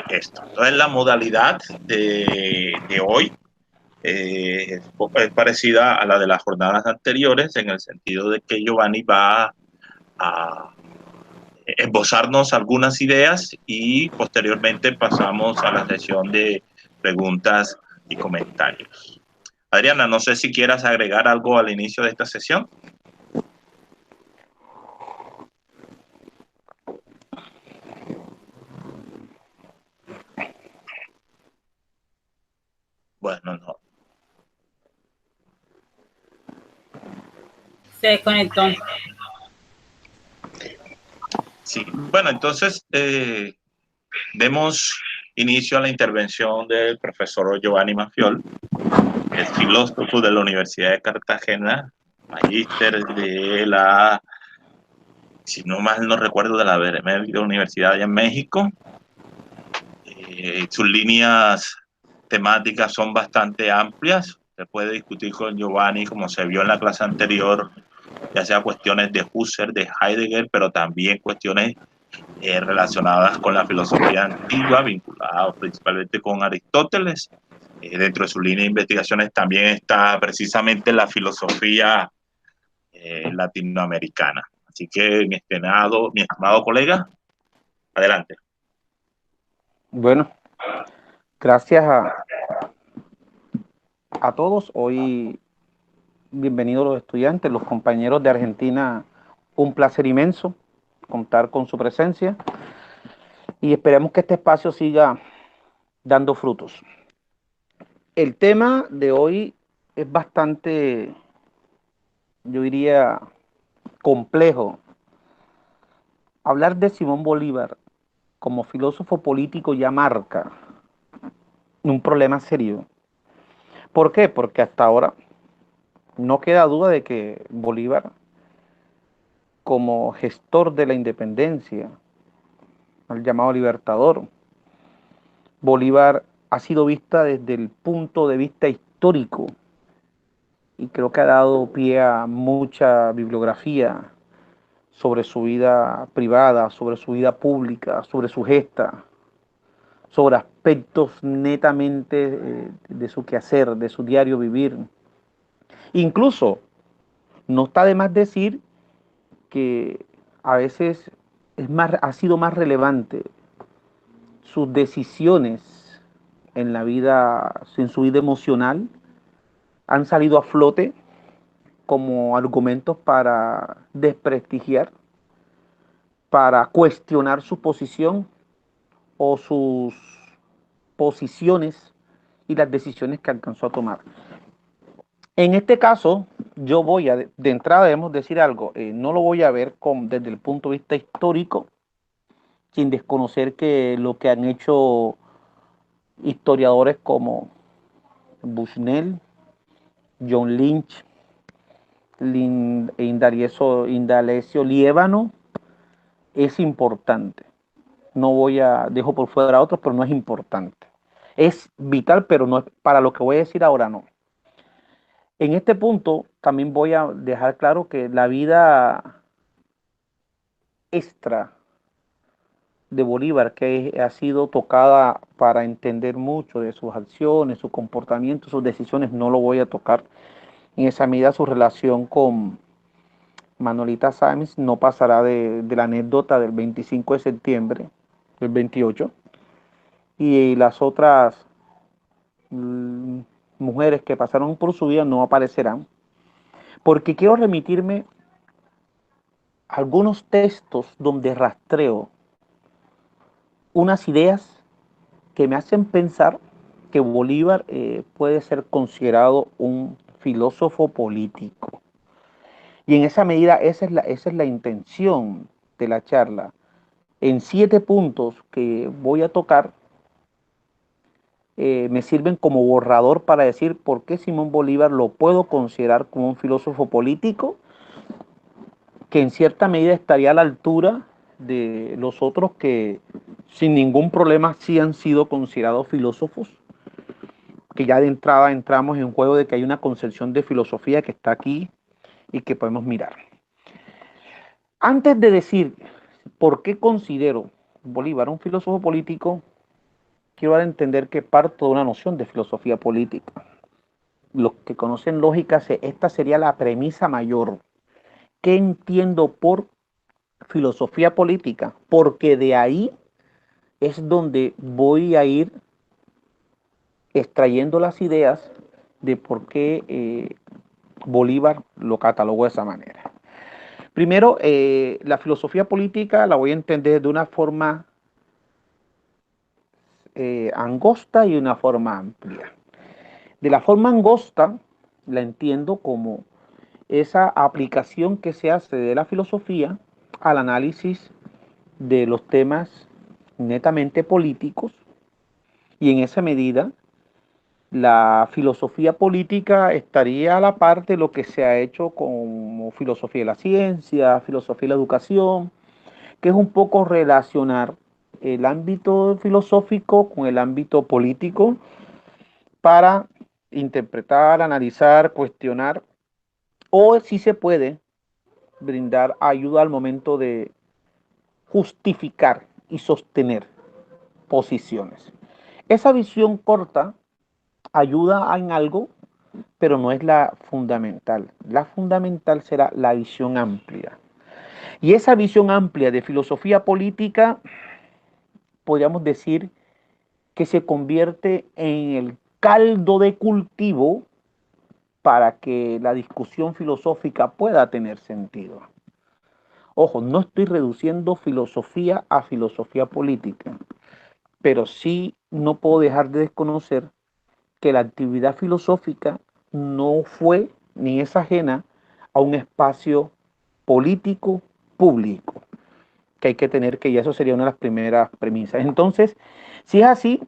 esto. Entonces, la modalidad de hoy es parecida a la de las jornadas anteriores, en el sentido de que Giovanni va a esbozarnos algunas ideas y posteriormente pasamos a la sesión de preguntas y comentarios. Adriana, no sé si quieras agregar algo al inicio de esta sesión. Bueno, no. Se desconectó. Sí, bueno, entonces demos inicio a la intervención del profesor Giovanni Mafiol, que es filósofo de la Universidad de Cartagena, magíster de la, si no mal no recuerdo, de la Benemérita Universidad allá en México. Sus líneas temáticas son bastante amplias. Se puede discutir con Giovanni, como se vio en la clase anterior, ya sea cuestiones de Husserl, de Heidegger, pero también cuestiones relacionadas con la filosofía antigua, vinculadas principalmente con Aristóteles. Dentro de su línea de investigaciones también está precisamente la filosofía latinoamericana. Así que, mi estimado colega, adelante. Bueno, gracias a todos. Hoy, bienvenidos los estudiantes, los compañeros de Argentina. Un placer inmenso contar con su presencia y esperemos que este espacio siga dando frutos. El tema de hoy es bastante, yo diría, complejo. Hablar de Simón Bolívar como filósofo político ya marca un problema serio. ¿Por qué? Porque hasta ahora no queda duda de que Bolívar, como gestor de la independencia, el llamado libertador, Bolívar ha sido vista desde el punto de vista histórico y creo que ha dado pie a mucha bibliografía sobre su vida privada, sobre su vida pública, sobre su gesta, sobre aspectos netamente de su quehacer, de su diario vivir. Incluso no está de más decir que a veces ha sido más relevante sus decisiones en su vida emocional, han salido a flote como argumentos para desprestigiar, para cuestionar su posición o sus posiciones y las decisiones que alcanzó a tomar. En este caso, yo voy a, de entrada debemos decir algo, no lo voy a ver desde el punto de vista histórico, sin desconocer que lo que han hecho historiadores como Bushnell, John Lynch, Indalecio Liévano, es importante. No voy a, dejo por fuera a otros, pero no es importante. Es vital, pero no es para lo que voy a decir ahora, no. En este punto también voy a dejar claro que la vida extra de Bolívar, que ha sido tocada para entender mucho de sus acciones, su comportamiento, sus decisiones, no lo voy a tocar. En esa medida su relación con Manolita Sáenz no pasará de la anécdota del 25 de septiembre del 28 y las otras mujeres que pasaron por su vida no aparecerán, porque quiero remitirme a algunos textos donde rastreo unas ideas que me hacen pensar que Bolívar puede ser considerado un filósofo político. Y en esa medida esa es la intención de la charla. En 7 puntos que voy a tocar, me sirven como borrador para decir por qué Simón Bolívar lo puedo considerar como un filósofo político, que en cierta medida estaría a la altura de los otros que sin ningún problema sí han sido considerados filósofos, que ya de entrada entramos en juego de que hay una concepción de filosofía que está aquí y que podemos mirar. Antes de decir por qué considero Bolívar, un filósofo político, quiero dar a entender que parto de una noción de filosofía política. Los que conocen lógica, esta sería la premisa mayor. ¿Qué entiendo por filosofía política? Porque de ahí es donde voy a ir extrayendo las ideas de por qué Bolívar lo catalogó de esa manera. Primero, la filosofía política la voy a entender de una forma angosta y una forma amplia. De la forma angosta la entiendo como esa aplicación que se hace de la filosofía al análisis de los temas netamente políticos, y en esa medida la filosofía política estaría a la par de lo que se ha hecho como filosofía de la ciencia, filosofía de la educación, que es un poco relacionar el ámbito filosófico con el ámbito político para interpretar, analizar, cuestionar, o si se puede brindar ayuda al momento de justificar y sostener posiciones. Esa visión corta ayuda en algo, pero no es la fundamental. La fundamental será la visión amplia. Y esa visión amplia de filosofía política, podríamos decir que se convierte en el caldo de cultivo para que la discusión filosófica pueda tener sentido. Ojo, no estoy reduciendo filosofía a filosofía política, pero sí no puedo dejar de desconocer que la actividad filosófica no fue ni es ajena a un espacio político público, que hay que tener, que ya eso sería una de las primeras premisas. Entonces, si es así,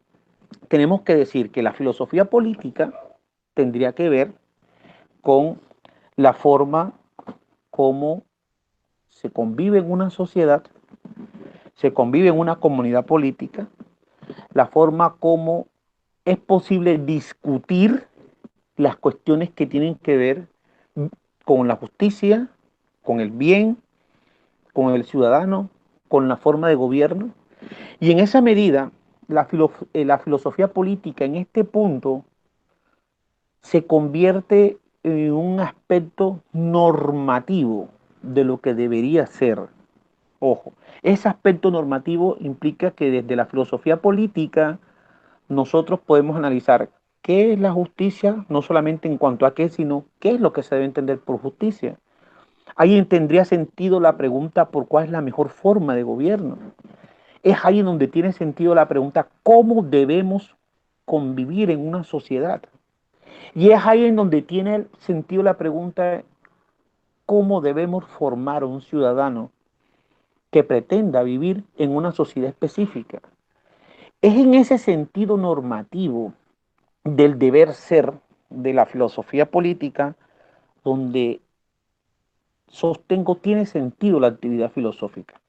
tenemos que decir que la filosofía política tendría que ver con la forma como se convive en una sociedad, se convive en una comunidad política, la forma como es posible discutir las cuestiones que tienen que ver con la justicia, con el bien, con el ciudadano, con la forma de gobierno. Y en esa medida, la filosofía política en este punto se convierte en un aspecto normativo de lo que debería ser. Ojo, ese aspecto normativo implica que desde la filosofía política nosotros podemos analizar qué es la justicia, no solamente en cuanto a qué, sino qué es lo que se debe entender por justicia. Ahí tendría sentido la pregunta por cuál es la mejor forma de gobierno. Es ahí en donde tiene sentido la pregunta cómo debemos convivir en una sociedad. Y es ahí en donde tiene sentido la pregunta cómo debemos formar a un ciudadano que pretenda vivir en una sociedad específica. Es en ese sentido normativo del deber ser de la filosofía política donde sostengo tiene sentido la actividad filosófica.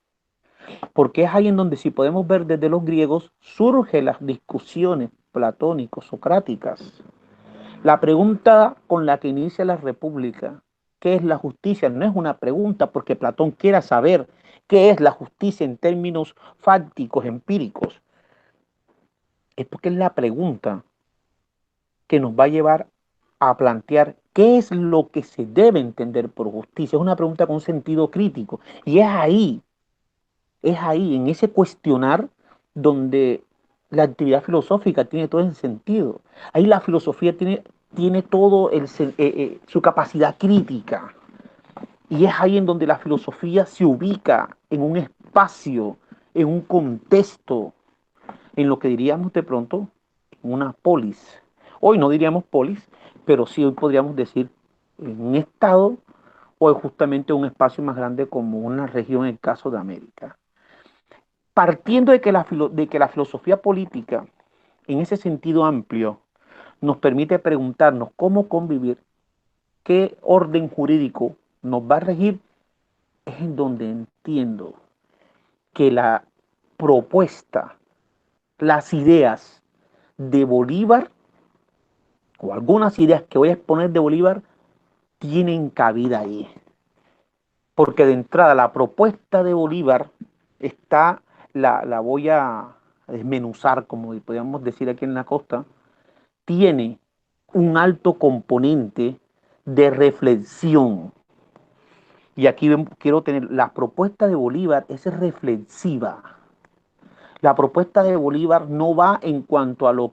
Porque es ahí en donde, si podemos ver desde los griegos, surgen las discusiones platónico-socráticas. La pregunta con la que inicia la República, ¿qué es la justicia? No es una pregunta porque Platón quiera saber qué es la justicia en términos fácticos, empíricos. Es porque es la pregunta que nos va a llevar a plantear qué es lo que se debe entender por justicia. Es una pregunta con sentido crítico. Y es ahí, en ese cuestionar, donde la actividad filosófica tiene todo el sentido. Ahí la filosofía tiene todo su capacidad crítica. Y es ahí en donde la filosofía se ubica en un espacio, en un contexto, en lo que diríamos de pronto una polis. Hoy no diríamos polis, pero sí hoy podríamos decir en un estado o justamente un espacio más grande como una región en el caso de América. Partiendo de que la filosofía política, en ese sentido amplio, nos permite preguntarnos cómo convivir, qué orden jurídico nos va a regir, es en donde entiendo que la propuesta, las ideas de Bolívar, o algunas ideas que voy a exponer de Bolívar, tienen cabida ahí. Porque de entrada la propuesta de Bolívar está la voy a desmenuzar, como podríamos decir aquí en la costa, tiene un alto componente de reflexión. Y aquí quiero tener, la propuesta de Bolívar es reflexiva. La propuesta de Bolívar no va en cuanto a lo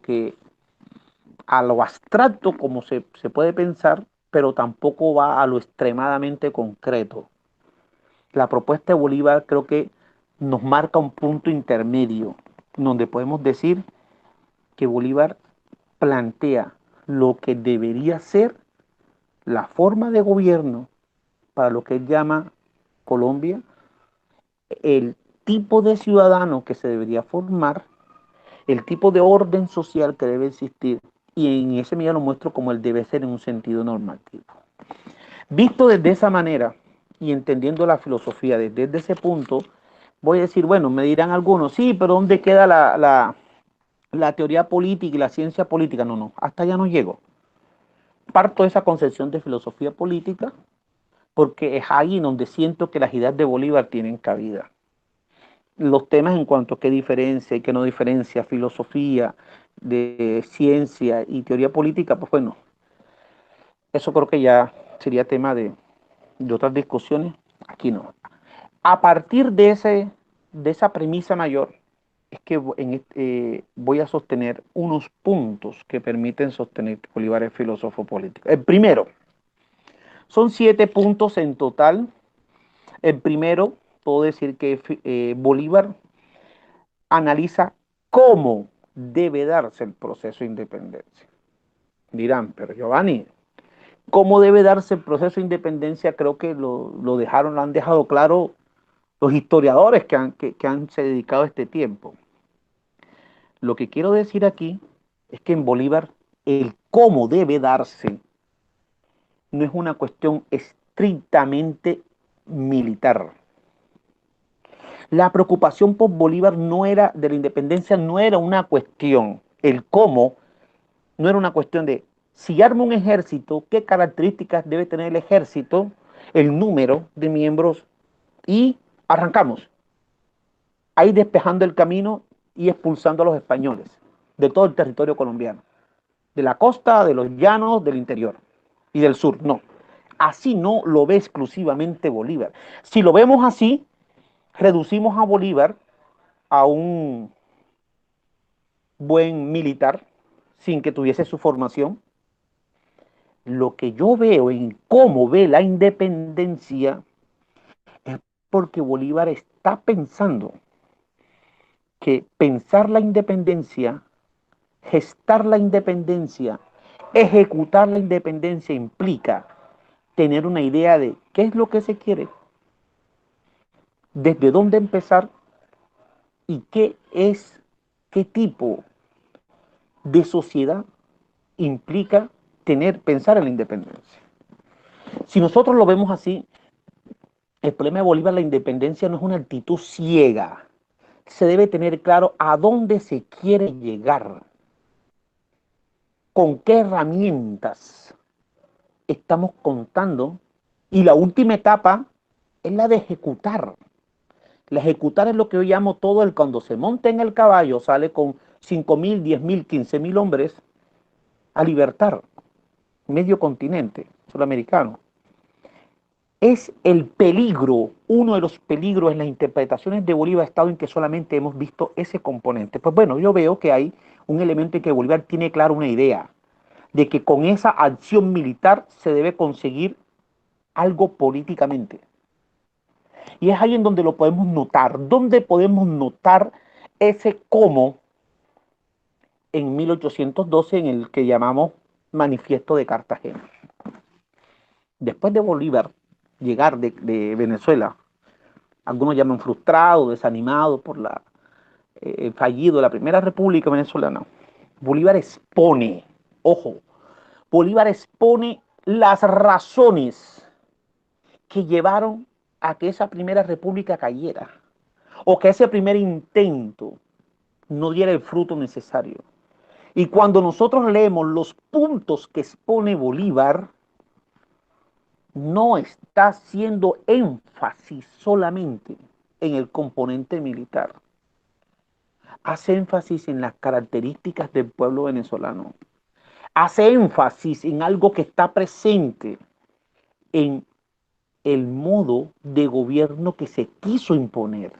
abstracto como se puede pensar, pero tampoco va a lo extremadamente concreto. La propuesta de Bolívar creo que nos marca un punto intermedio, donde podemos decir que Bolívar plantea lo que debería ser la forma de gobierno para lo que él llama Colombia, el tipo de ciudadano que se debería formar, el tipo de orden social que debe existir, y en ese medida lo muestro como él debe ser en un sentido normativo. Visto desde esa manera y entendiendo la filosofía desde ese punto, voy a decir, bueno, me dirán algunos, sí, pero ¿dónde queda la teoría política y la ciencia política? No, no, hasta allá no llego. Parto de esa concepción de filosofía política porque es ahí donde siento que las ideas de Bolívar tienen cabida. Los temas en cuanto a qué diferencia y qué no diferencia, filosofía, de ciencia y teoría política, pues bueno, eso creo que ya sería tema de otras discusiones. Aquí no. A partir de esa premisa mayor, es que voy a sostener unos puntos que permiten sostener que Bolívar es filósofo político. El primero, son 7 puntos en total. El primero, puedo decir que Bolívar analiza cómo debe darse el proceso de independencia. Dirán, pero Giovanni, ¿cómo debe darse el proceso de independencia? Creo que lo han dejado claro los historiadores que han se dedicado a este tiempo. Lo que quiero decir aquí es que en Bolívar el cómo debe darse no es una cuestión estrictamente militar. La preocupación por Bolívar no era de la independencia, no era una cuestión, el cómo no era una cuestión de si arma un ejército, qué características debe tener el ejército, el número de miembros y arrancamos. Ahí despejando el camino y expulsando a los españoles de todo el territorio colombiano, de la costa, de los llanos, del interior y del sur. No, así no lo ve exclusivamente Bolívar. Si lo vemos así, reducimos a Bolívar a un buen militar sin que tuviese su formación. Lo que yo veo en cómo ve la independencia es porque Bolívar está pensando que pensar la independencia, gestar la independencia, ejecutar la independencia implica tener una idea de qué es lo que se quiere, desde dónde empezar y qué tipo de sociedad implica pensar en la independencia. Si nosotros lo vemos así, el problema de Bolívar, la independencia no es una actitud ciega. Se debe tener claro a dónde se quiere llegar, con qué herramientas estamos contando y la última etapa es la de ejecutar. La ejecutar es lo que yo llamo todo el cuando se monta en el caballo, sale con 5.000, 10.000, 15.000 hombres a libertar medio continente sudamericano. Es el peligro, uno de los peligros en las interpretaciones de Bolívar ha estado en que solamente hemos visto ese componente. Pues bueno, yo veo que hay un elemento en que Bolívar tiene claro una idea de que con esa acción militar se debe conseguir algo políticamente. Y es ahí en donde lo podemos notar, donde podemos notar ese cómo en 1812 en el que llamamos Manifiesto de Cartagena. Después de Bolívar llegar de Venezuela, algunos llaman frustrado, desanimado por fallido de la Primera República Venezolana, Bolívar expone, ojo, Bolívar expone las razones que llevaron a que esa Primera República cayera o que ese primer intento no diera el fruto necesario. Y cuando nosotros leemos los puntos que expone Bolívar, no está haciendo énfasis solamente en el componente militar. hace énfasis en las características del pueblo venezolano, hace énfasis en algo que está presente en el modo de gobierno que se quiso imponer.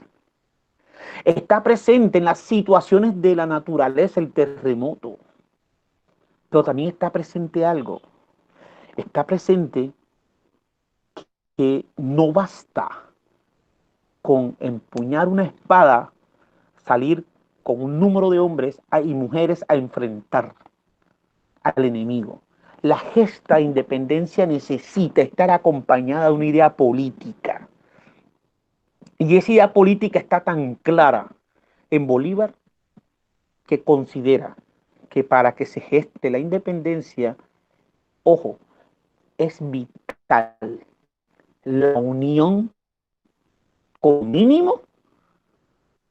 Está presente en las situaciones de la naturaleza, el terremoto, pero también está presente algo, está presente que no basta con empuñar una espada, salir con un número de hombres y mujeres a enfrentar al enemigo. La gesta de independencia necesita estar acompañada de una idea política. Y esa idea política está tan clara en Bolívar que considera que para que se geste la independencia, ojo, es vital la unión con mínimo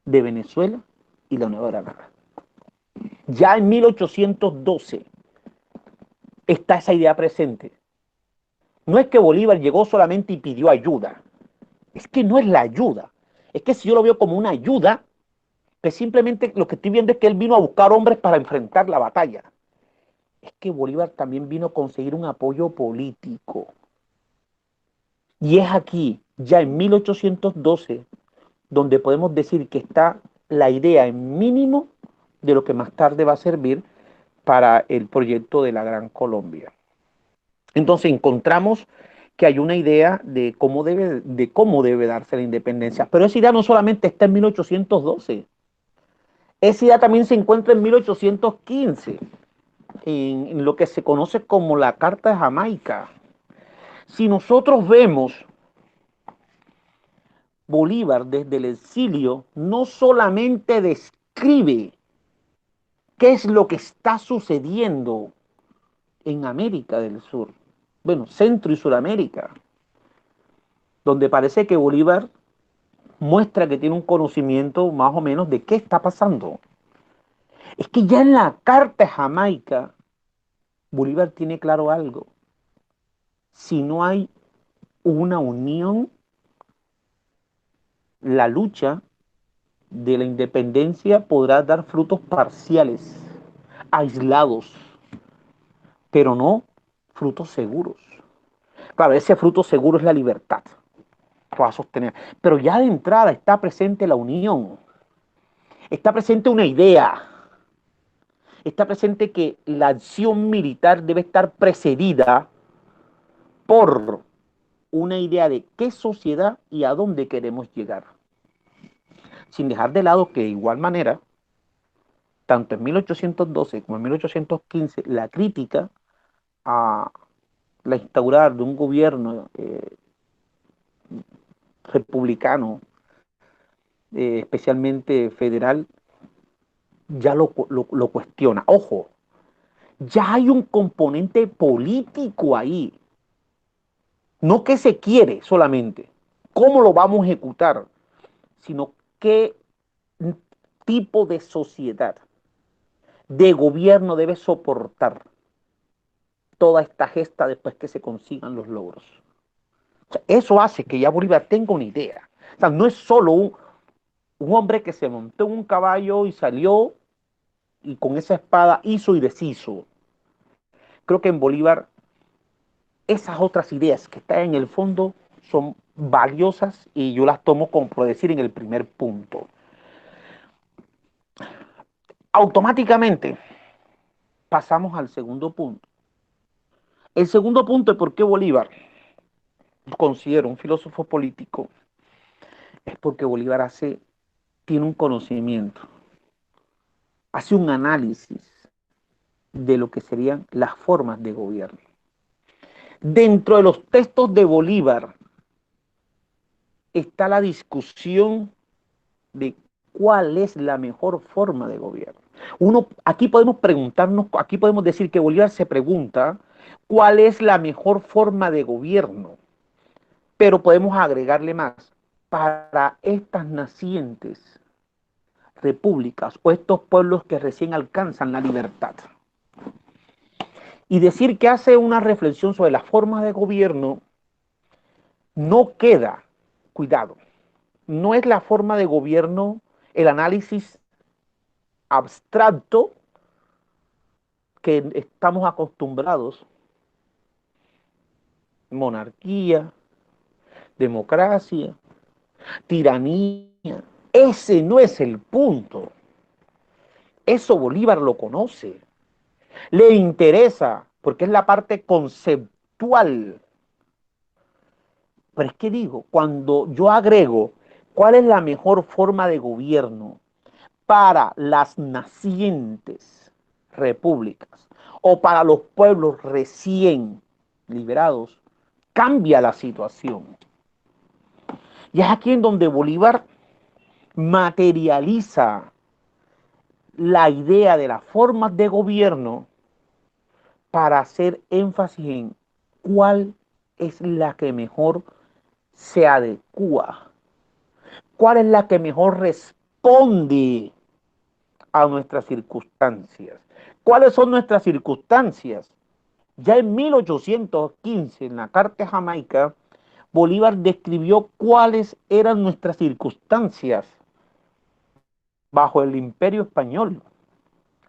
de Venezuela y la Nueva Granada. Ya en 1812 está esa idea presente. No es que Bolívar llegó solamente y pidió ayuda, es que no es la ayuda, es que si yo lo veo como una ayuda, que simplemente lo que estoy viendo es que él vino a buscar hombres para enfrentar la batalla. Es que Bolívar también vino a conseguir un apoyo político. Y es aquí, ya en 1812, donde podemos decir que está la idea en mínimo de lo que más tarde va a servir para el proyecto de la Gran Colombia. Entonces encontramos que hay una idea de cómo debe darse la independencia, pero esa idea no solamente está en 1812, esa idea también se encuentra en 1815, en lo que se conoce como la Carta de Jamaica. Si nosotros vemos Bolívar desde el exilio, no solamente describe qué es lo que está sucediendo en América del Sur, bueno, Centro y Suramérica, donde parece que Bolívar muestra que tiene un conocimiento más o menos de qué está pasando. Es que ya en la Carta de Jamaica, Bolívar tiene claro algo. Si no hay una unión, la lucha de la independencia podrá dar frutos parciales, aislados, pero no frutos seguros. Claro, ese fruto seguro es la libertad que va a sostener. Pero ya de entrada está presente la unión, está presente una idea, está presente que la acción militar debe estar precedida por una idea de qué sociedad y a dónde queremos llegar. Sin dejar de lado que de igual manera, tanto en 1812 como en 1815, la crítica a la instaurar de un gobierno republicano, especialmente federal, ya lo cuestiona. Ojo, ya hay un componente político ahí. No que se quiere solamente, cómo lo vamos a ejecutar, sino qué tipo de sociedad, de gobierno debe soportar toda esta gesta después que se consigan los logros. O sea, eso hace que ya Bolívar tenga una idea. O sea, no es solo un hombre que se montó en un caballo y salió y con esa espada hizo y deshizo. Creo que en Bolívar esas otras ideas que están en el fondo son valiosas y yo las tomo como por decir en el primer punto. Automáticamente pasamos al segundo punto. El segundo punto de por qué Bolívar considero un filósofo político es porque Bolívar tiene un conocimiento, hace un análisis de lo que serían las formas de gobierno. Dentro de los textos de Bolívar está la discusión de cuál es la mejor forma de gobierno. Aquí podemos preguntarnos, aquí podemos decir que Bolívar se pregunta cuál es la mejor forma de gobierno, pero podemos agregarle más para estas nacientes repúblicas o estos pueblos que recién alcanzan la libertad. Y decir que hace una reflexión sobre las formas de gobierno no queda, cuidado, no es la forma de gobierno, el análisis abstracto que estamos acostumbrados. Monarquía, democracia, tiranía. Ese no es el punto. Eso Bolívar lo conoce. Le interesa, porque es la parte conceptual. Pero es que digo, cuando yo agrego cuál es la mejor forma de gobierno para las nacientes repúblicas o para los pueblos recién liberados, cambia la situación. Y es aquí en donde Bolívar materializa la idea de las formas de gobierno para hacer énfasis en cuál es la que mejor se adecua, cuál es la que mejor responde a nuestras circunstancias. ¿Cuáles son nuestras circunstancias? Ya en 1815, en la Carta de Jamaica, Bolívar describió cuáles eran nuestras circunstancias bajo el Imperio Español.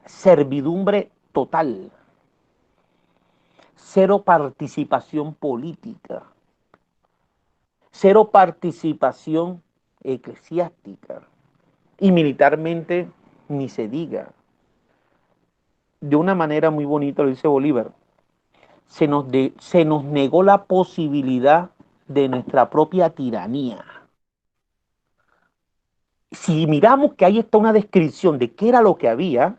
Servidumbre total, cero participación política, cero participación eclesiástica y militarmente ni se diga. De una manera muy bonita lo dice Bolívar, se nos negó la posibilidad de nuestra propia tiranía. Si miramos que ahí está una descripción de qué era lo que había,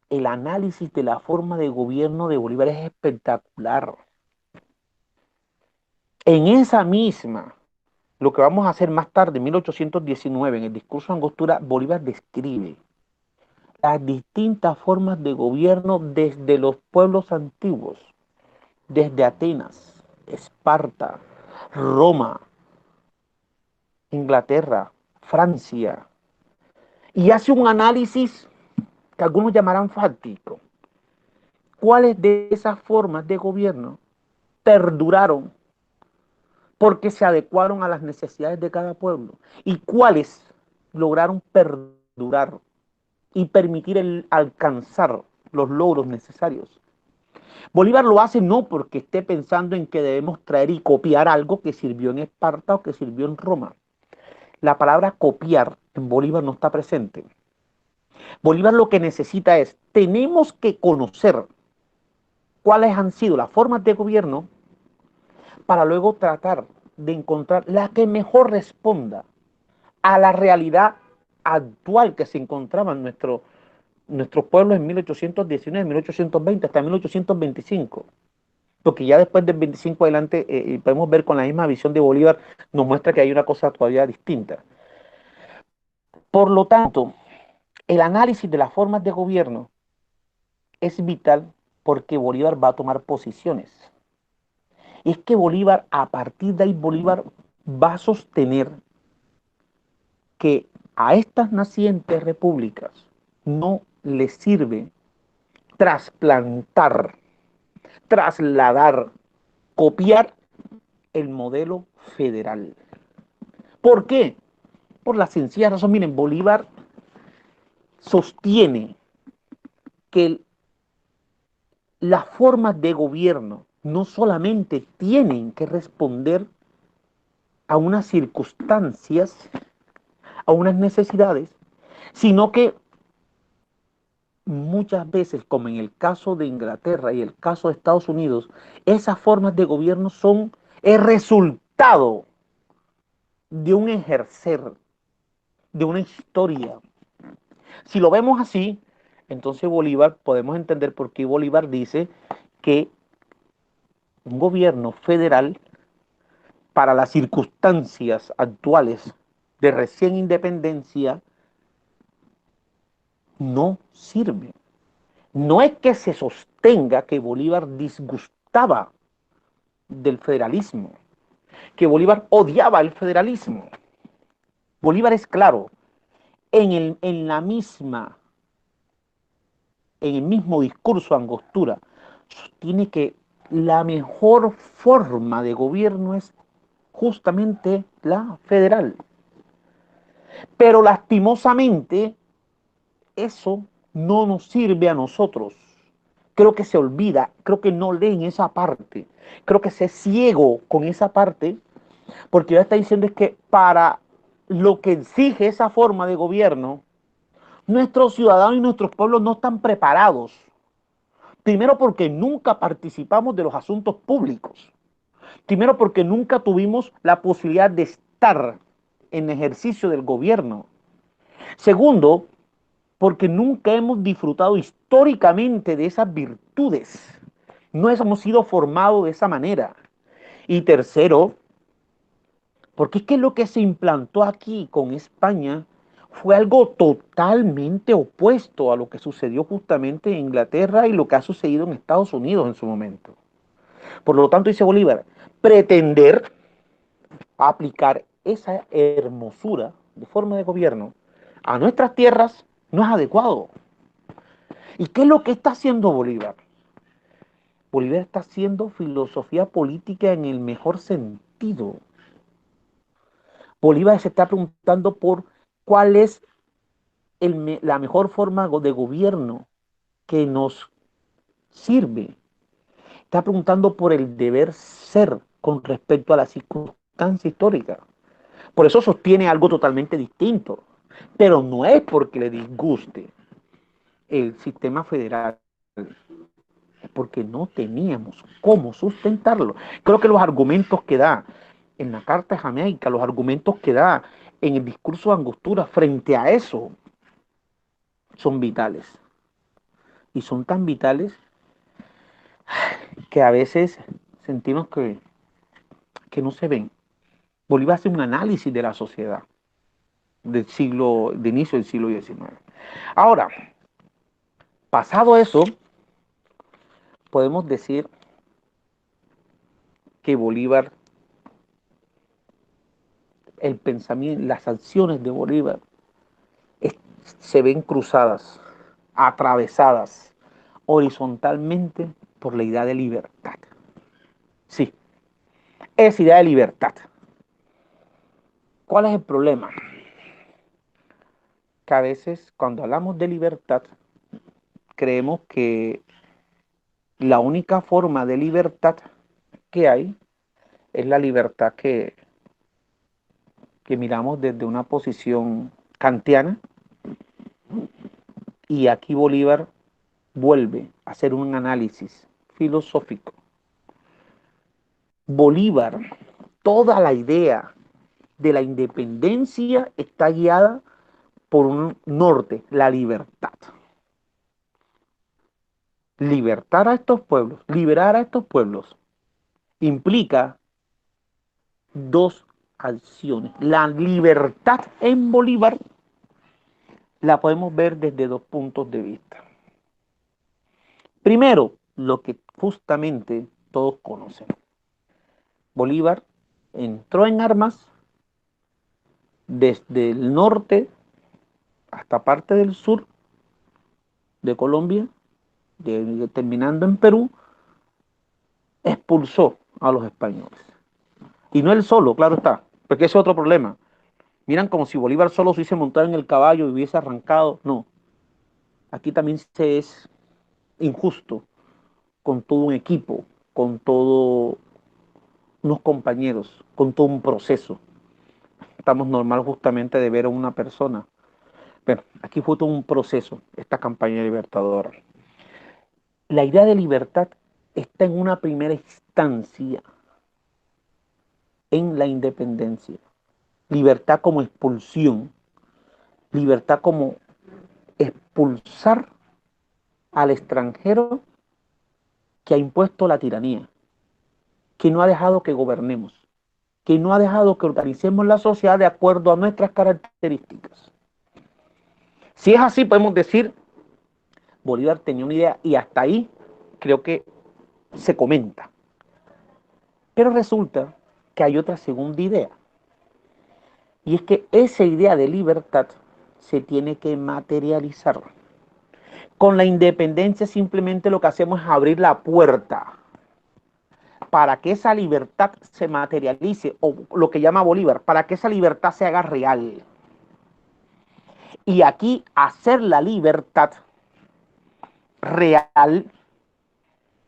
el análisis de la forma de gobierno de Bolívar es espectacular. En esa misma, lo que vamos a hacer más tarde, en 1819, en el discurso de Angostura, Bolívar describe las distintas formas de gobierno desde los pueblos antiguos, desde Atenas, Esparta, Roma, Inglaterra, Francia, y hace un análisis que algunos llamarán fáctico. ¿Cuáles de esas formas de gobierno perduraron porque se adecuaron a las necesidades de cada pueblo? ¿Y cuáles lograron perdurar y permitir alcanzar los logros necesarios? Bolívar lo hace no porque esté pensando en que debemos traer y copiar algo que sirvió en Esparta o que sirvió en Roma. La palabra copiar en Bolívar no está presente. Bolívar lo que necesita es, tenemos que conocer cuáles han sido las formas de gobierno para luego tratar de encontrar la que mejor responda a la realidad actual que se encontraba en nuestros pueblos en 1819, 1820, hasta 1825. Porque ya después del 25 adelante podemos ver con la misma visión de Bolívar, nos muestra que hay una cosa todavía distinta. Por lo tanto, el análisis de las formas de gobierno es vital porque Bolívar va a tomar posiciones. Es que Bolívar, a partir de ahí, Bolívar va a sostener que a estas nacientes repúblicas no les sirve trasplantar, trasladar, copiar el modelo federal. ¿Por qué? Por la sencilla razón, miren, Bolívar sostiene que las formas de gobierno no solamente tienen que responder a unas circunstancias, a unas necesidades, sino que muchas veces, como en el caso de Inglaterra y el caso de Estados Unidos, esas formas de gobierno son el resultado de un ejercer, de una historia. Si lo vemos así, entonces Bolívar, podemos entender por qué Bolívar dice que un gobierno federal para las circunstancias actuales de recién independencia no sirve. No es que se sostenga que Bolívar disgustaba del federalismo, que Bolívar odiaba el federalismo. Bolívar es claro, en la misma, en el mismo discurso Angostura, sostiene que la mejor forma de gobierno es justamente la federal. Pero lastimosamente, eso no nos sirve a nosotros. Creo que se olvida, creo que no leen esa parte, creo que se es ciego con esa parte, porque ya está diciendo es que para lo que exige esa forma de gobierno, nuestros ciudadanos y nuestros pueblos no están preparados. Primero porque nunca participamos de los asuntos públicos. Primero porque nunca tuvimos la posibilidad de estar en ejercicio del gobierno. Segundo, porque nunca hemos disfrutado históricamente de esas virtudes. No hemos sido formados de esa manera. Y tercero, porque es que lo que se implantó aquí con España fue algo totalmente opuesto a lo que sucedió justamente en Inglaterra y lo que ha sucedido en Estados Unidos en su momento. Por lo tanto, dice Bolívar, pretender aplicar esa hermosura de forma de gobierno a nuestras tierras no es adecuado. ¿Y qué es lo que está haciendo Bolívar? Bolívar está haciendo filosofía política en el mejor sentido. Bolívar se está preguntando por cuál es la mejor forma de gobierno que nos sirve. Está preguntando por el deber ser con respecto a la circunstancia histórica. Por eso sostiene algo totalmente distinto. Pero no es porque le disguste el sistema federal, es porque no teníamos cómo sustentarlo. Creo que los argumentos que da en la Carta de Jamaica, los argumentos que da en el discurso de Angostura frente a eso son vitales. Y son tan vitales que a veces sentimos que no se ven. Bolívar hace un análisis de la sociedad de inicio del siglo XIX. Ahora, pasado eso, podemos decir que Bolívar, el pensamiento, las acciones de Bolívar se ven cruzadas, atravesadas horizontalmente por la idea de libertad. Sí, es idea de libertad. ¿Cuál es el problema? Que a veces cuando hablamos de libertad, creemos que la única forma de libertad que hay es la libertad que miramos desde una posición kantiana, y aquí Bolívar vuelve a hacer un análisis filosófico. Bolívar, toda la idea de la independencia está guiada por un norte, la libertad. Libertar a estos pueblos, liberar a estos pueblos, implica dos acciones. La libertad en Bolívar la podemos ver desde dos puntos de vista. Primero, lo que justamente todos conocen. Bolívar entró en armas desde el norte hasta parte del sur de Colombia, terminando en Perú, expulsó a los españoles. Y no él solo, claro está, porque ese es otro problema. Miran como si Bolívar solo se hubiese montado en el caballo y hubiese arrancado. No, aquí también se es injusto con todo un equipo, con todos unos compañeros, con todo un proceso. Estamos normal justamente de ver a una persona. Pero aquí fue todo un proceso, esta campaña libertadora. La idea de libertad está en una primera instancia en la independencia. Libertad como expulsión, libertad como expulsar al extranjero que ha impuesto la tiranía, que no ha dejado que gobernemos, que no ha dejado que organicemos la sociedad de acuerdo a nuestras características. Si es así, podemos decir, Bolívar tenía una idea y hasta ahí creo que se comenta. Pero resulta que hay otra segunda idea, y es que esa idea de libertad se tiene que materializar. Con la independencia simplemente lo que hacemos es abrir la puerta para que esa libertad se materialice, o lo que llama Bolívar, para que esa libertad se haga real. Y aquí hacer la libertad real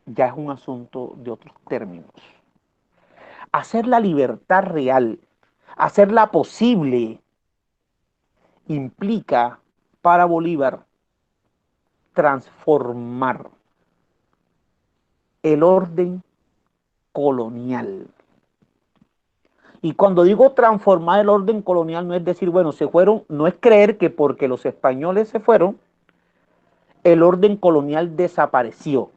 ya es un asunto de otros términos. Hacer la libertad real, hacerla posible, implica para Bolívar transformar el orden colonial. Y cuando digo transformar el orden colonial, no es decir, bueno, se fueron, no es creer que porque los españoles se fueron, el orden colonial desapareció.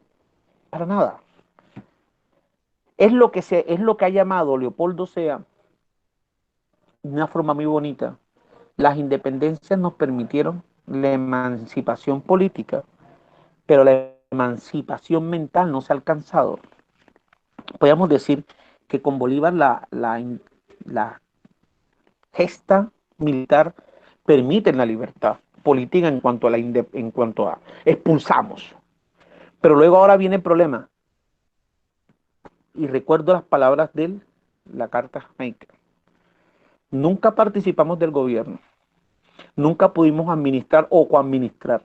Para nada. Es lo que ha llamado Leopoldo Sea de una forma muy bonita. Las independencias nos permitieron la emancipación política, pero la emancipación mental no se ha alcanzado. Podríamos decir que con Bolívar la gesta militar permite la libertad política en cuanto a expulsamos. Pero luego ahora viene el problema. Y recuerdo las palabras de él, la carta Jamaica. Nunca participamos del gobierno. Nunca pudimos administrar o coadministrar.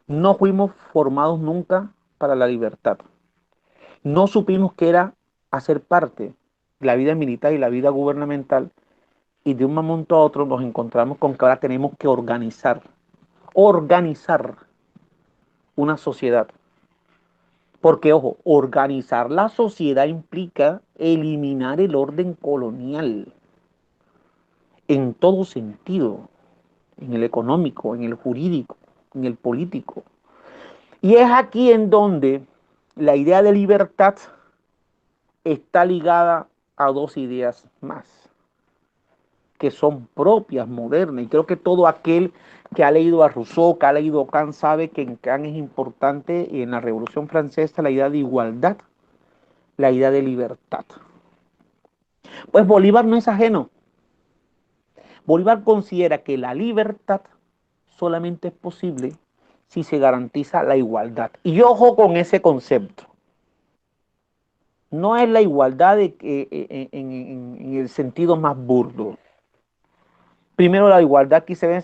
No fuimos formados nunca para la libertad. No supimos qué era hacer parte de la vida militar y la vida gubernamental, y de un momento a otro nos encontramos con que ahora tenemos que organizar una sociedad. Porque, ojo, organizar la sociedad implica eliminar el orden colonial en todo sentido, en el económico, en el jurídico, en el político. Y es aquí en donde la idea de libertad está ligada a dos ideas más, que son propias, modernas. Y creo que todo aquel que ha leído a Rousseau, que ha leído a Kant, sabe que en Kant es importante, y en la Revolución Francesa, la idea de igualdad, la idea de libertad. Pues Bolívar no es ajeno. Bolívar considera que la libertad solamente es posible si se garantiza la igualdad. Y ojo con ese concepto. No es la igualdad en el sentido más burdo. Primero, la igualdad aquí se debe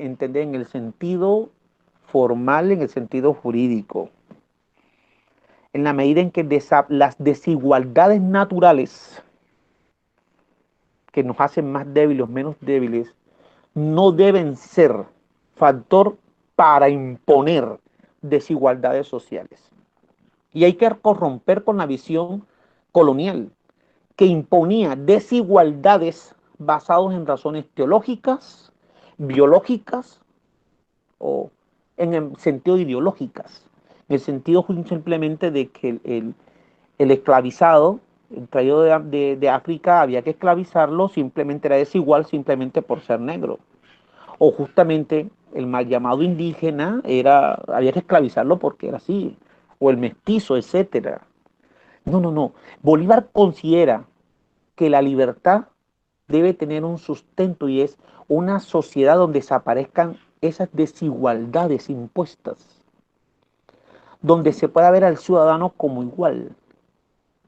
entender en el sentido formal, en el sentido jurídico. En la medida en que las desigualdades naturales que nos hacen más débiles o menos débiles no deben ser factor para imponer desigualdades sociales. Y hay que corromper con la visión colonial que imponía desigualdades basadas en razones teológicas, biológicas o en el sentido ideológicas. En el sentido simplemente de que el esclavizado, el traído de África, había que esclavizarlo, simplemente era desigual simplemente por ser negro. O justamente el mal llamado indígena había que esclavizarlo porque era así, o el mestizo, etcétera. No, no, no. Bolívar considera que la libertad debe tener un sustento, y es una sociedad donde desaparezcan esas desigualdades impuestas, donde se pueda ver al ciudadano como igual,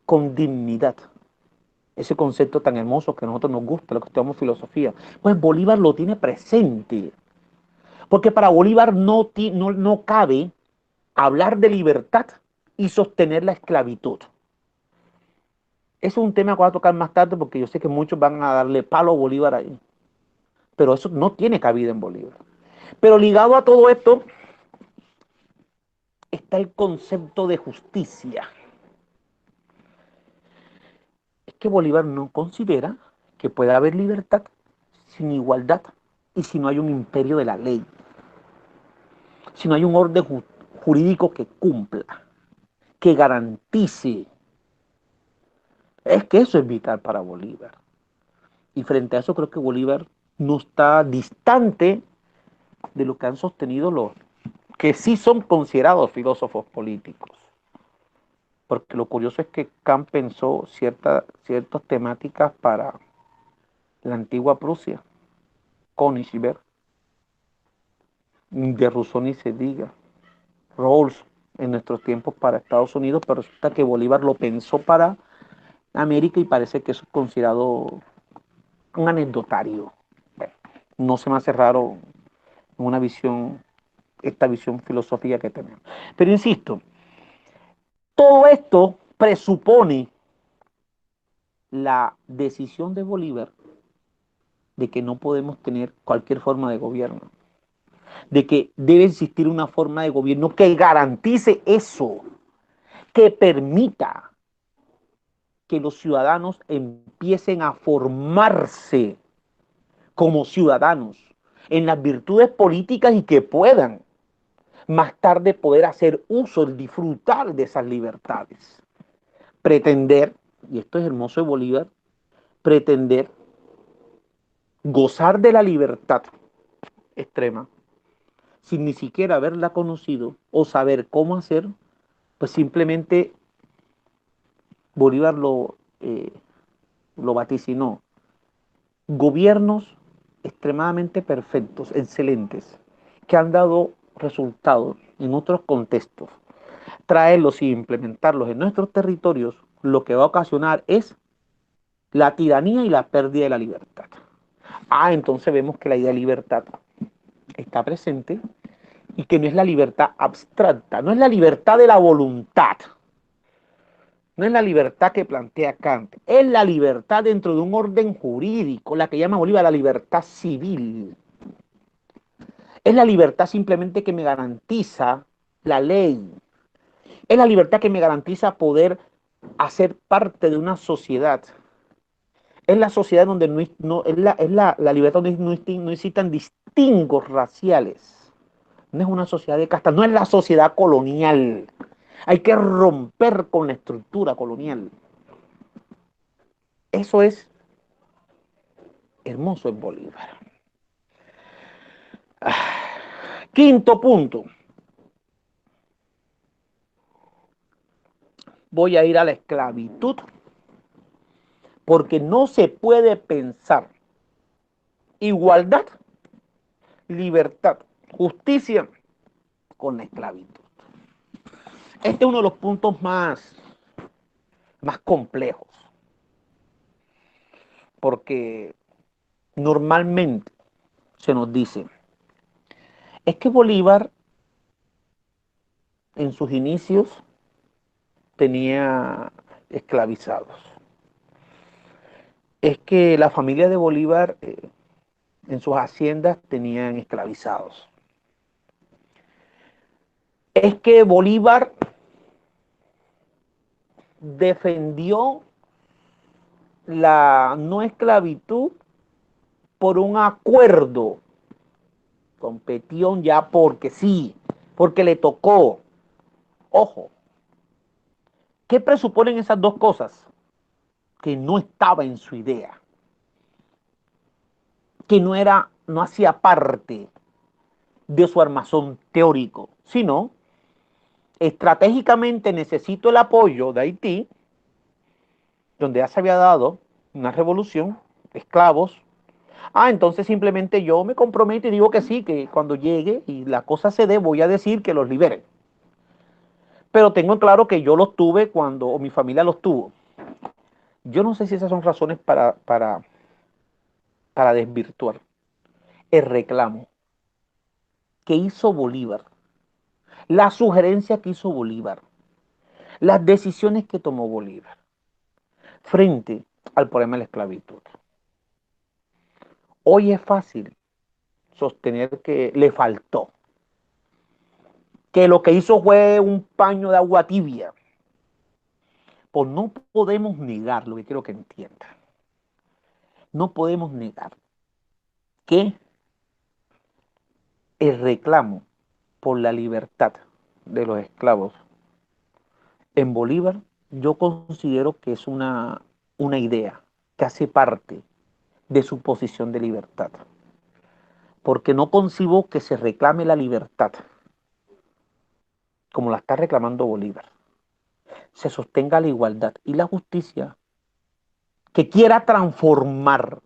con dignidad. Ese concepto tan hermoso que a nosotros nos gusta, lo que estudiamos filosofía. Pues Bolívar lo tiene presente. Porque para Bolívar no cabe hablar de libertad y sostener la esclavitud. Eso es un tema que voy a tocar más tarde, porque yo sé que muchos van a darle palo a Bolívar ahí. Pero eso no tiene cabida en Bolívar. Pero ligado a todo esto está el concepto de justicia. Es que Bolívar no considera que pueda haber libertad sin igualdad y si no hay un imperio de la ley, si no hay un orden jurídico que cumpla, que garantice. Es que eso es vital para Bolívar. Y frente a eso creo que Bolívar no está distante de lo que han sostenido los que sí son considerados filósofos políticos. Porque lo curioso es que Kant pensó ciertas temáticas para la antigua Prusia, Königsberg, de Rousseau ni se diga, Rawls en nuestros tiempos para Estados Unidos, pero resulta que Bolívar lo pensó para América y parece que eso es considerado un anecdotario. Bueno, no se me hace raro una visión, esta visión filosófica que tenemos. Pero insisto, todo esto presupone la decisión de Bolívar de que no podemos tener cualquier forma de gobierno, de que debe existir una forma de gobierno que garantice eso, que permita que los ciudadanos empiecen a formarse como ciudadanos en las virtudes políticas y que puedan más tarde poder hacer uso, disfrutar de esas libertades. Pretender, y esto es hermoso de Bolívar, pretender gozar de la libertad extrema sin ni siquiera haberla conocido o saber cómo hacer, pues simplemente Bolívar lo vaticinó. Gobiernos extremadamente perfectos, excelentes, que han dado resultados en otros contextos. Traerlos y implementarlos en nuestros territorios, lo que va a ocasionar es la tiranía y la pérdida de la libertad. Entonces vemos que la idea de libertad está presente y que no es la libertad abstracta, no es la libertad de la voluntad, no es la libertad que plantea Kant, es la libertad dentro de un orden jurídico, la que llama Bolívar la libertad civil. Es la libertad simplemente que me garantiza la ley, es la libertad que me garantiza poder hacer parte de una sociedad. Es la sociedad donde la libertad donde no existan distingos raciales. No es una sociedad de casta, no es la sociedad colonial. Hay que romper con la estructura colonial. Eso es hermoso en Bolívar. Quinto punto. Voy a ir a la esclavitud, porque no se puede pensar igualdad, libertad, justicia con la esclavitud. Este es uno de los puntos más complejos, porque normalmente se nos dice, es que Bolívar en sus inicios tenía esclavizados. Es que la familia de Bolívar en sus haciendas tenían esclavizados. Es que Bolívar defendió la no esclavitud por un acuerdo con Petión ya porque sí, porque le tocó. Ojo, ¿qué presuponen esas dos cosas? Que no estaba en su idea, que no hacía parte de su armazón teórico, sino estratégicamente necesito el apoyo de Haití, donde ya se había dado una revolución, esclavos. Entonces simplemente yo me comprometo y digo que sí, que cuando llegue y la cosa se dé, voy a decir que los liberen. Pero tengo claro que yo los tuve o mi familia los tuvo. Yo no sé si esas son razones para desvirtuar el reclamo que hizo Bolívar, la sugerencia que hizo Bolívar, las decisiones que tomó Bolívar frente al problema de la esclavitud. Hoy es fácil sostener que le faltó, que lo que hizo fue un paño de agua tibia. Pues no podemos negar lo que quiero que entiendan. No podemos negar que el reclamo por la libertad de los esclavos en Bolívar, yo considero que es una idea que hace parte de su posición de libertad. Porque no concibo que se reclame la libertad como la está reclamando Bolívar. Se sostenga la igualdad y la justicia que quiera transformar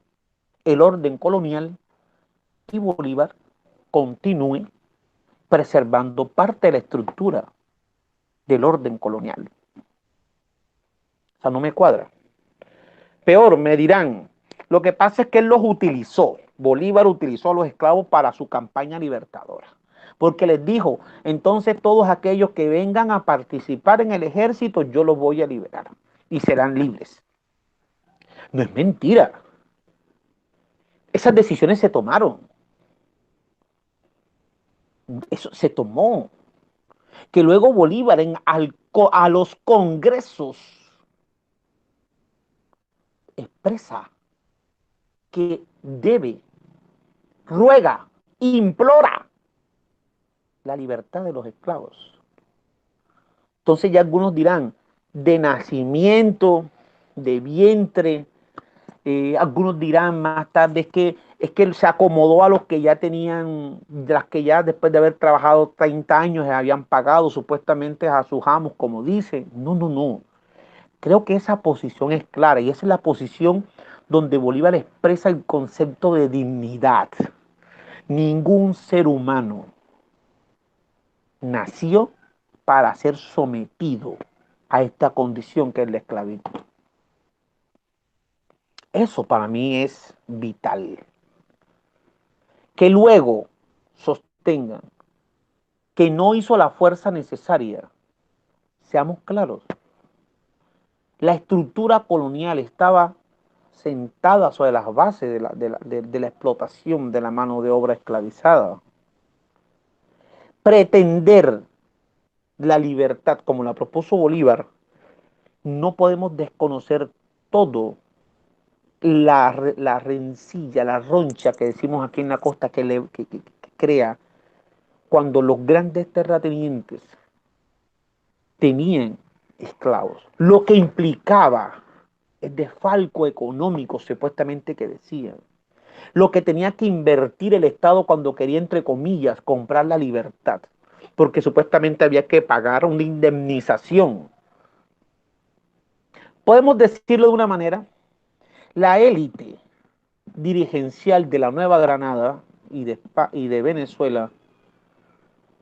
el orden colonial y Bolívar continúe preservando parte de la estructura del orden colonial. O sea, no me cuadra. Peor, me dirán, lo que pasa es que él los utilizó. Bolívar utilizó a los esclavos para su campaña libertadora. Porque les dijo, entonces todos aquellos que vengan a participar en el ejército, yo los voy a liberar y serán libres. No es mentira. Esas decisiones se tomaron. Eso se tomó. Que luego Bolívar a los congresos expresa que debe, ruega, implora la libertad de los esclavos. Entonces ya algunos dirán, de nacimiento, de vientre, algunos dirán más tarde es que él se acomodó a los que ya tenían, las que ya después de haber trabajado 30 años habían pagado supuestamente a sus amos, como dice. No, no, no. Creo que esa posición es clara y esa es la posición donde Bolívar expresa el concepto de dignidad. Ningún ser humano nació para ser sometido a esta condición que es la esclavitud. Eso para mí es vital. Que luego sostengan que no hizo la fuerza necesaria. Seamos claros, la estructura colonial estaba sentada sobre las bases de la explotación de la mano de obra esclavizada. Pretender la libertad como la propuso Bolívar, no podemos desconocer todo la rencilla, la roncha que decimos aquí en la costa que crea cuando los grandes terratenientes tenían esclavos, lo que implicaba el desfalco económico supuestamente que decían, lo que tenía que invertir el Estado cuando quería, entre comillas, comprar la libertad, porque supuestamente había que pagar una indemnización. Podemos decirlo de una manera, la élite dirigencial de la Nueva Granada y de Venezuela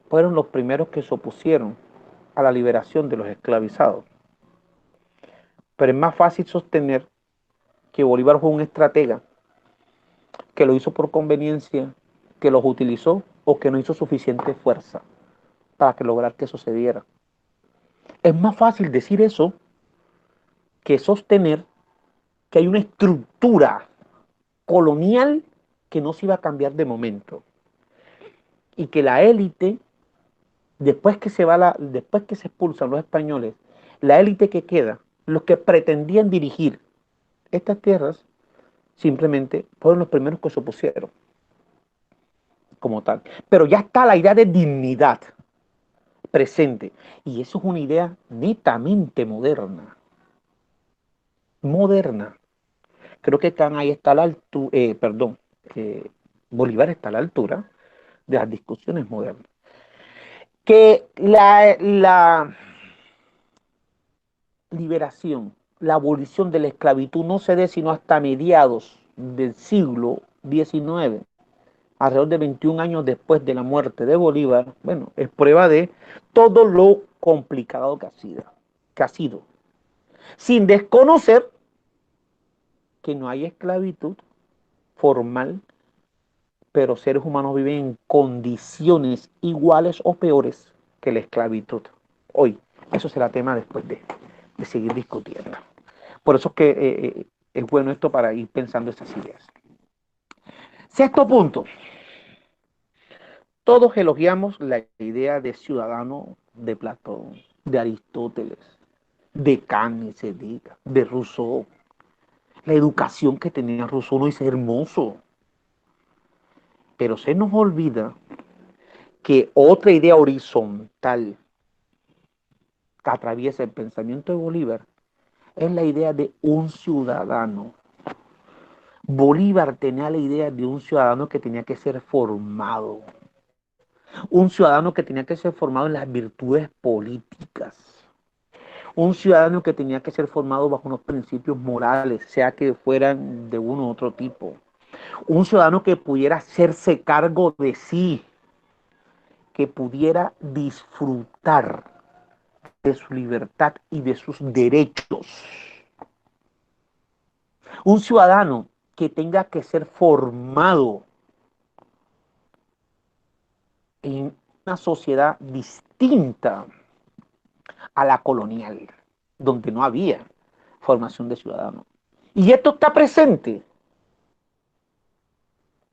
fueron los primeros que se opusieron a la liberación de los esclavizados. Pero es más fácil sostener que Bolívar fue un estratega, que lo hizo por conveniencia, que los utilizó o que no hizo suficiente fuerza para que lograr que sucediera. Es más fácil decir eso que sostener que hay una estructura colonial que no se iba a cambiar de momento y que la élite, después que se expulsan los españoles, la élite que queda, los que pretendían dirigir estas tierras, simplemente fueron los primeros que se opusieron como tal. Pero ya está la idea de dignidad presente. Y eso es una idea netamente moderna. Moderna. Creo que Can ahí está a la altura, Bolívar está a la altura de las discusiones modernas. Que la liberación, la abolición de la esclavitud no se dé sino hasta mediados del siglo XIX, alrededor de 21 años después de la muerte de Bolívar. Bueno, es prueba de todo lo complicado que ha sido, sin desconocer que no hay esclavitud formal, pero seres humanos viven en condiciones iguales o peores que la esclavitud. Hoy, eso será tema después de seguir discutiendo. Por eso es que es bueno esto para ir pensando esas ideas. Sexto punto. Todos elogiamos la idea de ciudadano de Platón, de Aristóteles, de Kant, se diga, de Rousseau. La educación que tenía Rousseau no es hermoso. Pero se nos olvida que otra idea horizontal que atraviesa el pensamiento de Bolívar es la idea de un ciudadano. Bolívar tenía la idea de un ciudadano que tenía que ser formado, un ciudadano que tenía que ser formado en las virtudes políticas, un ciudadano que tenía que ser formado bajo unos principios morales, sea que fueran de uno u otro tipo, un ciudadano que pudiera hacerse cargo de sí, que pudiera disfrutar de su libertad y de sus derechos. Un ciudadano que tenga que ser formado en una sociedad distinta a la colonial, donde no había formación de ciudadanos. Y esto está presente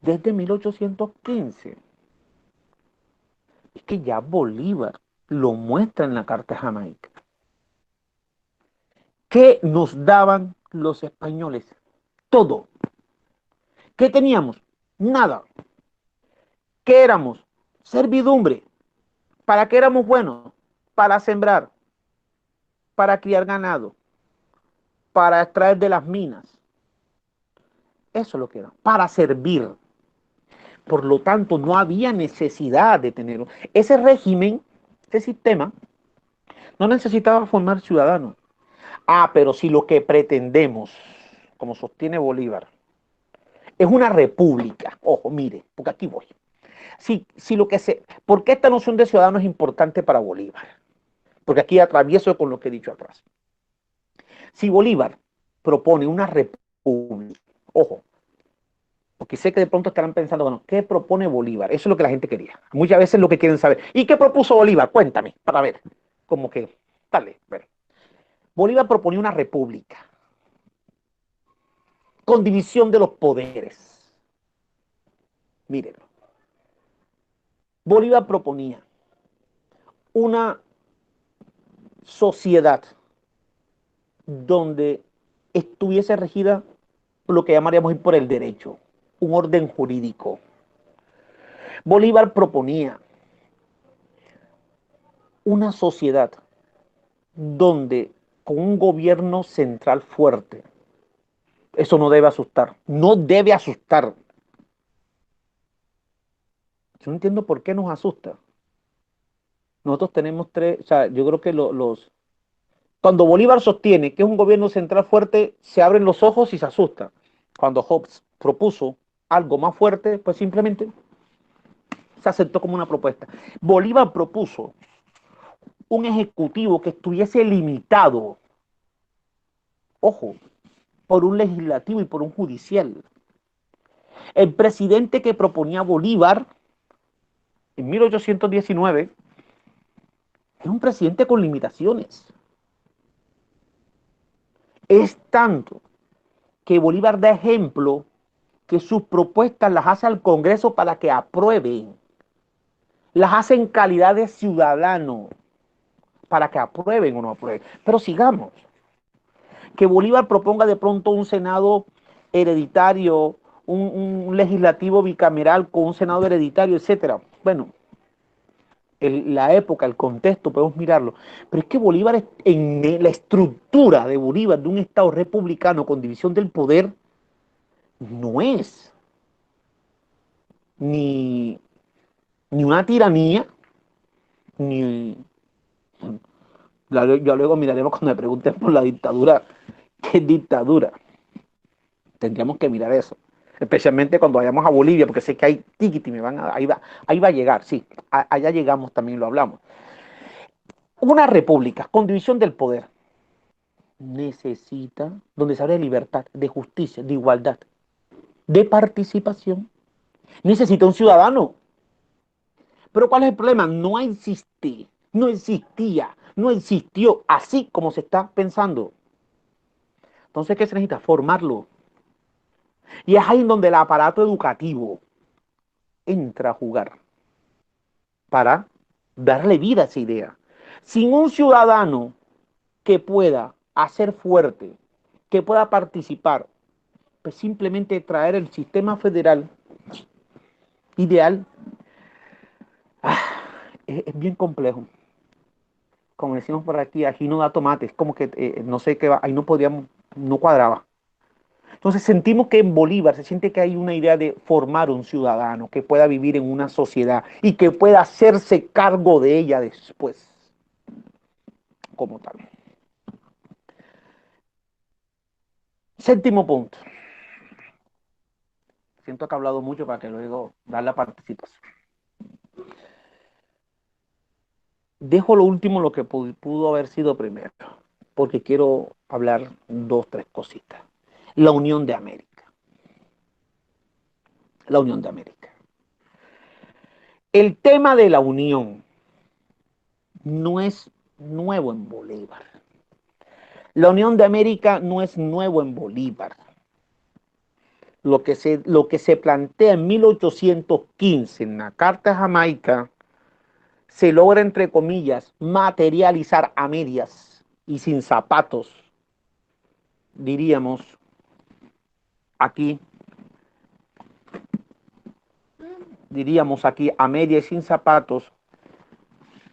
desde 1815. Es que ya Bolívar lo muestra en la Carta de Jamaica. ¿Qué nos daban los españoles? Todo. ¿Qué teníamos? Nada. ¿Qué éramos? Servidumbre. ¿Para qué éramos buenos? Para sembrar, para criar ganado, para extraer de las minas. Eso es lo que era, para servir. Por lo tanto, no había necesidad de tenerlo. Ese régimen, ese sistema, no necesitaba formar ciudadanos. Ah, pero si lo que pretendemos, como sostiene Bolívar, es una república, ojo, mire, porque aquí voy. Si lo que ¿por qué esta noción de ciudadano es importante para Bolívar? Porque aquí atravieso con lo que he dicho atrás. Si Bolívar propone una república, ojo, porque sé que de pronto estarán pensando, bueno, ¿qué propone Bolívar? Eso es lo que la gente quería. Muchas veces lo que quieren saber. ¿Y qué propuso Bolívar? Cuéntame, para ver. Como que, dale, ver. Bolívar proponía una república con división de los poderes. Mírenlo. Bolívar proponía una sociedad donde estuviese regida por lo que llamaríamos por el derecho, un orden jurídico. Bolívar proponía una sociedad donde con un gobierno central fuerte, eso no debe asustar, no debe asustar. Yo no entiendo por qué nos asusta. Nosotros tenemos tres, o sea, yo creo que cuando Bolívar sostiene que es un gobierno central fuerte, se abren los ojos y se asusta. Cuando Hobbes propuso algo más fuerte, pues simplemente se aceptó como una propuesta. Bolívar propuso un ejecutivo que estuviese limitado, ojo, por un legislativo y por un judicial. El presidente que proponía Bolívar en 1819 era un presidente con limitaciones. Es tanto que Bolívar da ejemplo que sus propuestas las hace al Congreso para que aprueben. Las hace en calidad de ciudadano para que aprueben o no aprueben. Pero sigamos. Que Bolívar proponga de pronto un Senado hereditario, un legislativo bicameral con un Senado hereditario, etcétera. Bueno, la época, el contexto, podemos mirarlo. Pero es que Bolívar, en la estructura de Bolívar, de un Estado republicano con división del poder, no es ni, ni una tiranía, ni... Ya luego miraremos cuando me pregunten por la dictadura. ¿Qué es dictadura? Tendríamos que mirar eso. Especialmente cuando vayamos a Bolivia, porque sé que hay tiquiti, ahí va a llegar, sí, allá llegamos, también lo hablamos. Una república con división del poder necesita, donde se habla de libertad, de justicia, de igualdad, de participación, necesita un ciudadano. Pero ¿cuál es el problema? No existe, no existía, no existió así como se está pensando. Entonces, ¿qué se necesita? Formarlo. Y es ahí en donde el aparato educativo entra a jugar para darle vida a esa idea. Sin un ciudadano que pueda hacer fuerte, que pueda participar, pues simplemente traer el sistema federal ideal es bien complejo. Como decimos por aquí no da tomate, es como que no sé qué va, ahí no podríamos, no cuadraba. Entonces sentimos que en Bolívar se siente que hay una idea de formar un ciudadano que pueda vivir en una sociedad y que pueda hacerse cargo de ella después, como tal. Séptimo punto. Siento que he hablado mucho para que luego dar la participación. Dejo lo último, lo que pudo haber sido primero, porque quiero hablar dos, tres cositas. La Unión de América. la Unión de América. El tema de la unión no es nuevo en Bolívar. La Unión de América no es nuevo en Bolívar. Lo que se plantea en 1815 en la Carta de Jamaica se logra, entre comillas, materializar a medias y sin zapatos, diríamos aquí, a medias y sin zapatos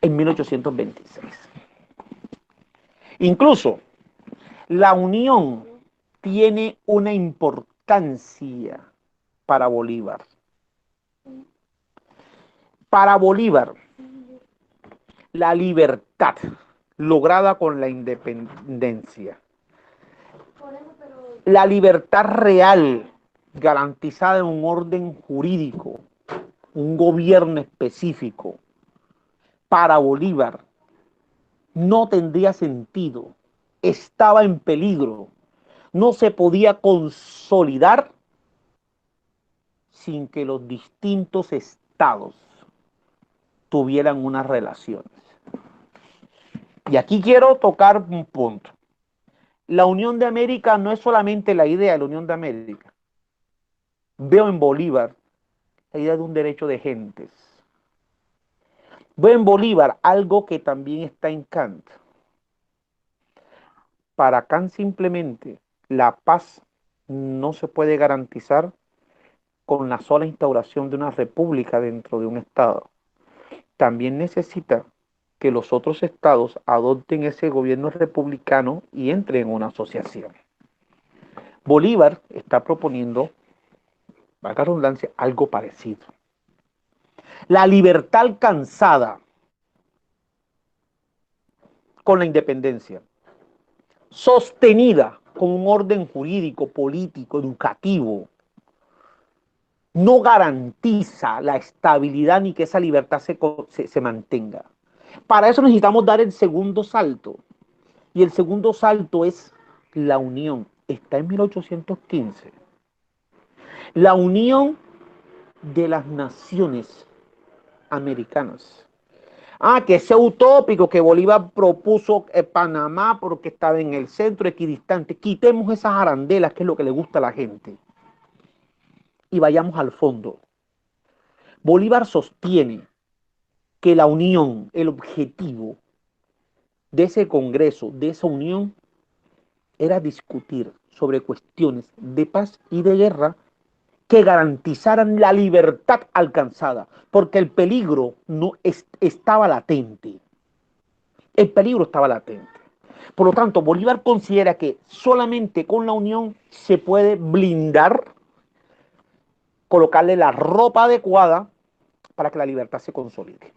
en 1826. Incluso la unión tiene una importancia para Bolívar. Para Bolívar, la libertad lograda con la independencia, la libertad real garantizada en un orden jurídico, un gobierno específico, para Bolívar no tendría sentido, estaba en peligro, no se podía consolidar sin que los distintos estados tuvieran unas relaciones. Y aquí quiero tocar un punto. La Unión de América no es solamente la idea de la Unión de América. Veo en Bolívar la idea de un derecho de gentes. Veo en Bolívar algo que también está en Kant. Para Kant simplemente la paz no se puede garantizar con la sola instauración de una república dentro de un estado. También necesita que los otros estados adopten ese gobierno republicano y entren en una asociación. Bolívar está proponiendo, valga la redundancia, algo parecido. La libertad alcanzada con la independencia, sostenida con un orden jurídico, político, educativo, no garantiza la estabilidad ni que esa libertad se mantenga. Para eso necesitamos dar el segundo salto. Y el segundo salto es la unión. Está en 1815. La unión de las naciones americanas. Que sea utópico que Bolívar propuso Panamá porque estaba en el centro equidistante. Quitemos esas arandelas, que es lo que le gusta a la gente. Y vayamos al fondo. Bolívar sostiene que la unión, el objetivo de ese congreso, de esa unión, era discutir sobre cuestiones de paz y de guerra que garantizaran la libertad alcanzada, porque el peligro no estaba latente. El peligro estaba latente. Por lo tanto, Bolívar considera que solamente con la unión se puede blindar, colocarle la ropa adecuada para que la libertad se consolide.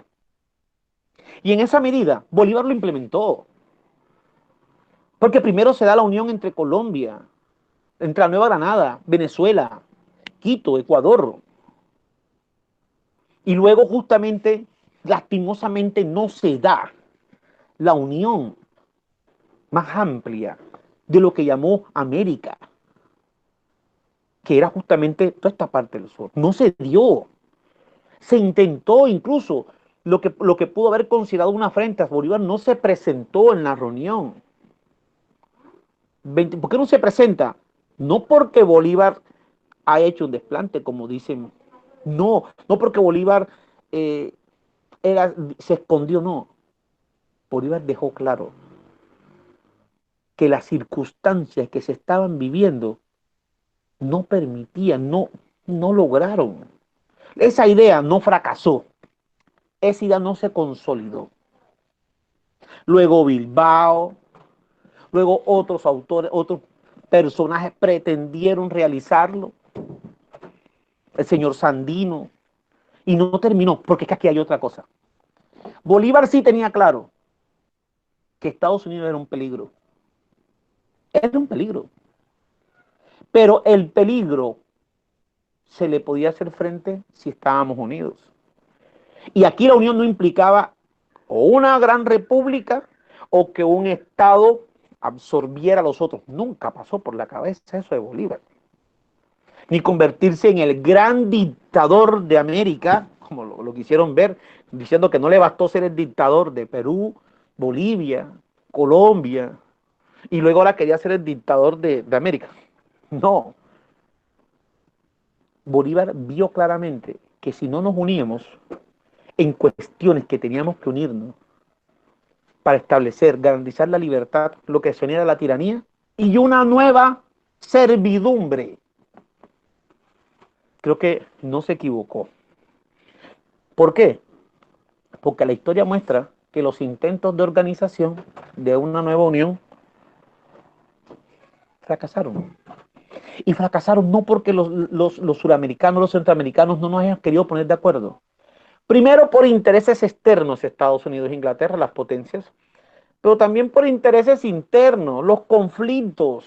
Y en esa medida, Bolívar lo implementó. Porque primero se da la unión entre Colombia, entre la Nueva Granada, Venezuela, Quito, Ecuador. Y luego justamente, lastimosamente, no se da la unión más amplia de lo que llamó América, que era justamente toda esta parte del sur. No se dio. Se intentó incluso lo que pudo haber considerado una afrenta. Bolívar no se presentó en la reunión. ¿Por qué no se presenta? No porque Bolívar ha hecho un desplante, como dicen. No, no porque Bolívar se escondió, no. Bolívar dejó claro que las circunstancias que se estaban viviendo no permitían, no lograron. Esa idea no fracasó, esa idea no se consolidó. Luego Bilbao, luego otros autores, otros personajes pretendieron realizarlo, el señor Sandino, y no terminó, porque es que aquí hay otra cosa. Bolívar sí tenía claro que Estados Unidos era un peligro. Era un peligro. Pero el peligro se le podía hacer frente si estábamos unidos. Y aquí la unión no implicaba o una gran república o que un Estado absorbiera a los otros. Nunca pasó por la cabeza eso de Bolívar. ni convertirse en el gran dictador de América, como lo quisieron ver, diciendo que no le bastó ser el dictador de Perú, Bolivia, Colombia, y luego ahora quería ser el dictador de América. No, Bolívar vio claramente que si no nos uníamos en cuestiones que teníamos que unirnos para establecer, garantizar la libertad, lo que se unía era la tiranía y una nueva servidumbre. Creo que no se equivocó. ¿Por qué? Porque la historia muestra que los intentos de organización de una nueva unión fracasaron. Y fracasaron no porque los suramericanos, los centroamericanos no nos hayan querido poner de acuerdo. Primero por intereses externos, Estados Unidos e Inglaterra, las potencias, pero también por intereses internos, los conflictos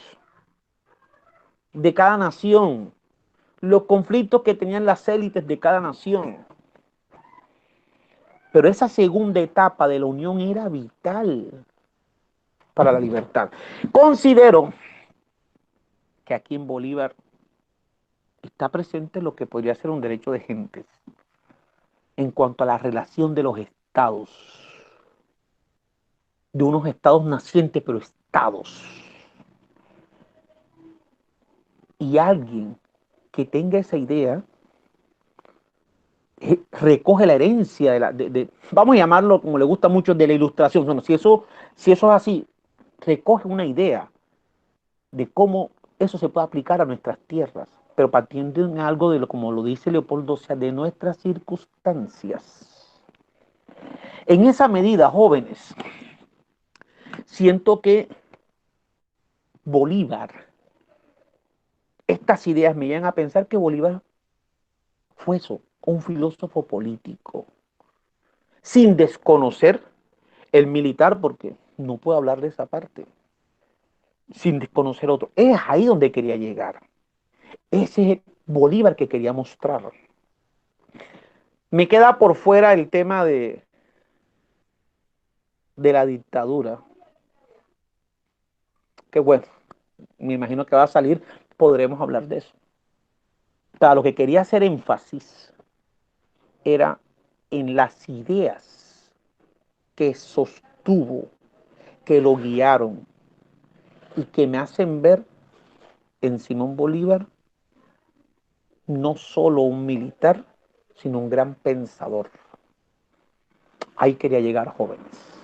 de cada nación, los conflictos que tenían las élites de cada nación. Pero esa segunda etapa de la unión era vital para la libertad. Considero que aquí en Bolívar está presente lo que podría ser un derecho de gentes en cuanto a la relación de los estados, de unos estados nacientes, pero estados. Y alguien que tenga esa idea recoge la herencia vamos a llamarlo como le gusta mucho, de la ilustración. Bueno, si eso es así, recoge una idea de cómo eso se puede aplicar a nuestras tierras, pero partiendo en algo de lo, como lo dice Leopoldo, o sea, de nuestras circunstancias. En esa medida, jóvenes, siento que Bolívar, estas ideas me llevan a pensar que Bolívar fue eso, un filósofo político, sin desconocer el militar, porque no puedo hablar de esa parte, sin desconocer otro. Es ahí donde quería llegar. Ese es el Bolívar que quería mostrar. Me queda por fuera el tema de la dictadura, que bueno, me imagino que va a salir, podremos hablar de eso. O sea, lo que quería hacer énfasis era en las ideas que sostuvo, que lo guiaron y que me hacen ver en Simón Bolívar no solo un militar, sino un gran pensador. Ahí quería llegar, jóvenes.